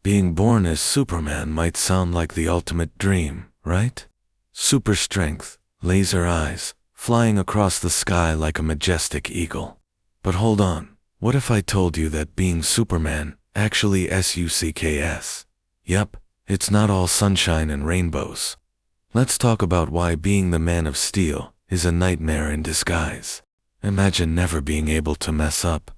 Being born as Superman might sound like the ultimate dream, right? Super strength, laser eyes, flying across the sky like a majestic eagle. But hold on, what if I told you that being Superman, actually SUCKS? Yep, it's not all sunshine and rainbows. Let's talk about why being the Man of Steel is a nightmare in disguise. Imagine never being able to mess up,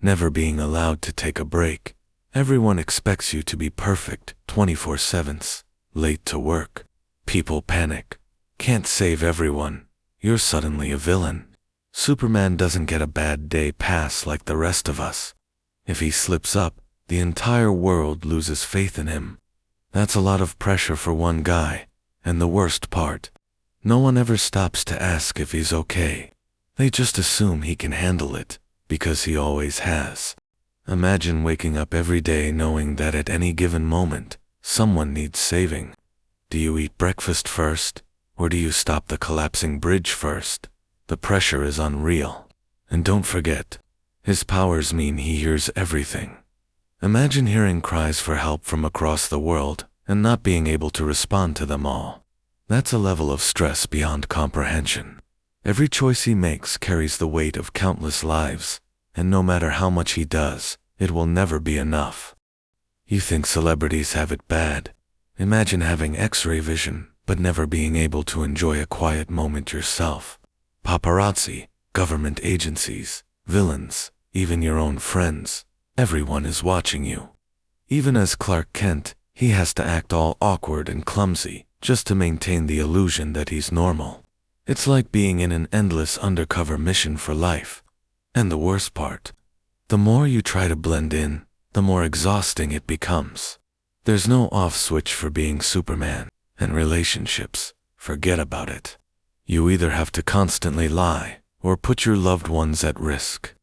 never being allowed to take a break. Everyone expects you to be perfect 24/7, late to work. People panic. Can't save everyone. You're suddenly a villain. Superman doesn't get a bad day pass like the rest of us. If he slips up, the entire world loses faith in him. That's a lot of pressure for one guy. And the worst part, no one ever stops to ask if he's okay. They just assume he can handle it, because he always has. Imagine waking up every day knowing that at any given moment, someone needs saving. Do you eat breakfast first, or do you stop the collapsing bridge first? The pressure is unreal. And don't forget, his powers mean he hears everything. Imagine hearing cries for help from across the world and not being able to respond to them all. That's a level of stress beyond comprehension. Every choice he makes carries the weight of countless lives, and no matter how much he does, it will never be enough. You think celebrities have it bad? Imagine having X-ray vision, but never being able to enjoy a quiet moment yourself. Paparazzi, government agencies, villains, even your own friends, everyone is watching you. Even as Clark Kent, he has to act all awkward and clumsy just to maintain the illusion that he's normal. It's like being in an endless undercover mission for life. And the worst part, the more you try to blend in, the more exhausting it becomes. There's no off switch for being Superman, and relationships, forget about it. You either have to constantly lie, or put your loved ones at risk.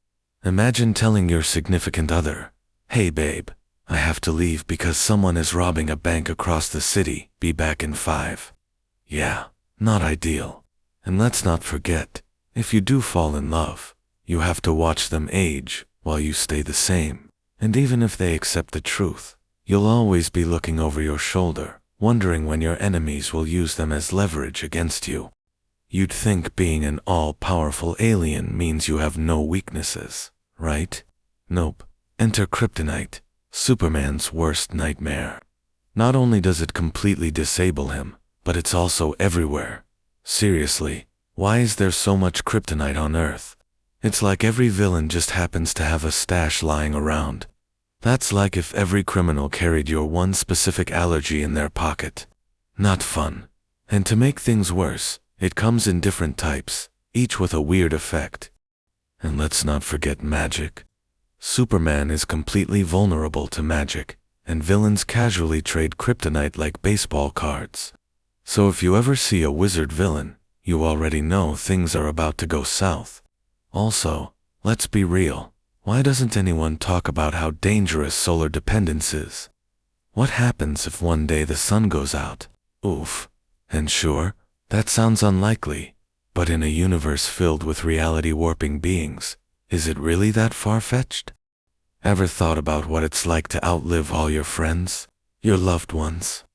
Imagine telling your significant other, "Hey babe, I have to leave because someone is robbing a bank across the city, be back in 5. Yeah, not ideal. And let's not forget, if you do fall in love, you have to watch them age while you stay the same. And even if they accept the truth, you'll always be looking over your shoulder, wondering when your enemies will use them as leverage against you. You'd think being an all-powerful alien means you have no weaknesses, right? Nope. Enter kryptonite, Superman's worst nightmare. Not only does it completely disable him, but it's also everywhere. Seriously, why is there so much kryptonite on Earth? It's like every villain just happens to have a stash lying around. That's like if every criminal carried your one specific allergy in their pocket. Not fun. And to make things worse, it comes in different types, each with a weird effect. And let's not forget magic. Superman is completely vulnerable to magic, and villains casually trade kryptonite like baseball cards. So if you ever see a wizard villain, you already know things are about to go south. Also, let's be real, why doesn't anyone talk about how dangerous solar dependence is? What happens if one day the sun goes out? Oof. And sure, that sounds unlikely, but in a universe filled with reality-warping beings, is it really that far-fetched? Ever thought about what it's like to outlive all your friends, your loved ones?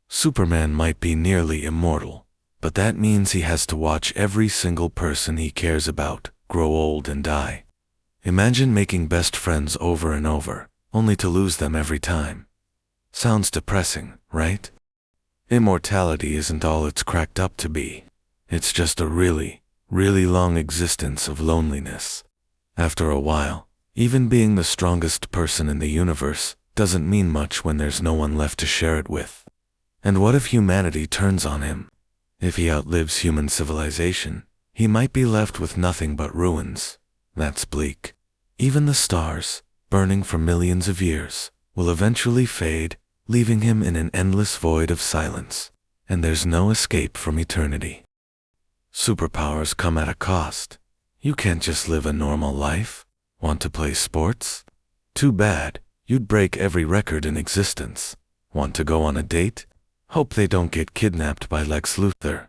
Superman might be nearly immortal, but that means he has to watch every single person he cares about grow old and die. Imagine making best friends over and over, only to lose them every time. Sounds depressing, right? Immortality isn't all it's cracked up to be. It's just a really, really long existence of loneliness. After a while, even being the strongest person in the universe doesn't mean much when there's no one left to share it with. And what if humanity turns on him? If he outlives human civilization, he might be left with nothing but ruins. That's bleak. Even the stars, burning for millions of years, will eventually fade, leaving him in an endless void of silence. And there's no escape from eternity. Superpowers come at a cost. You can't just live a normal life. Want to play sports? Too bad, you'd break every record in existence. Want to go on a date? Hope they don't get kidnapped by Lex Luthor.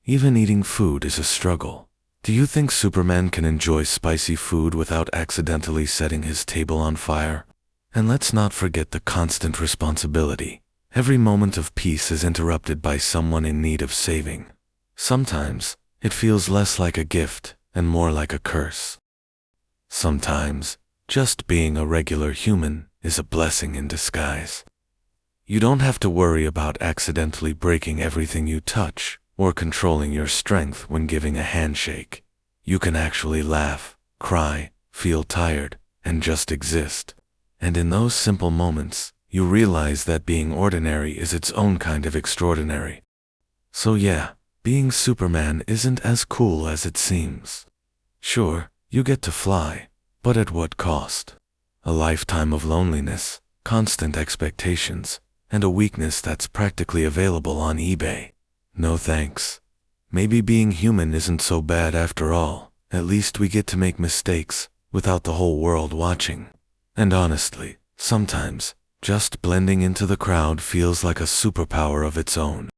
Even eating food is a struggle. Do you think Superman can enjoy spicy food without accidentally setting his table on fire? And let's not forget the constant responsibility. Every moment of peace is interrupted by someone in need of saving. Sometimes, it feels less like a gift and more like a curse. Sometimes, just being a regular human is a blessing in disguise. You don't have to worry about accidentally breaking everything you touch or controlling your strength when giving a handshake. You can actually laugh, cry, feel tired, and just exist. And in those simple moments, you realize that being ordinary is its own kind of extraordinary. So yeah, being Superman isn't as cool as it seems. Sure, you get to fly, but at what cost? A lifetime of loneliness, constant expectations, and a weakness that's practically available on eBay. No thanks. Maybe being human isn't so bad after all. At least we get to make mistakes without the whole world watching. And honestly, sometimes, just blending into the crowd feels like a superpower of its own.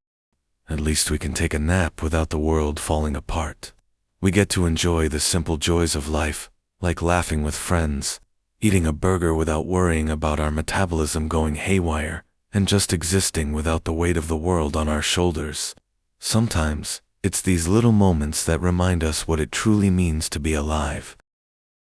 At least we can take a nap without the world falling apart. We get to enjoy the simple joys of life, like laughing with friends, eating a burger without worrying about our metabolism going haywire, and just existing without the weight of the world on our shoulders. Sometimes, it's these little moments that remind us what it truly means to be alive.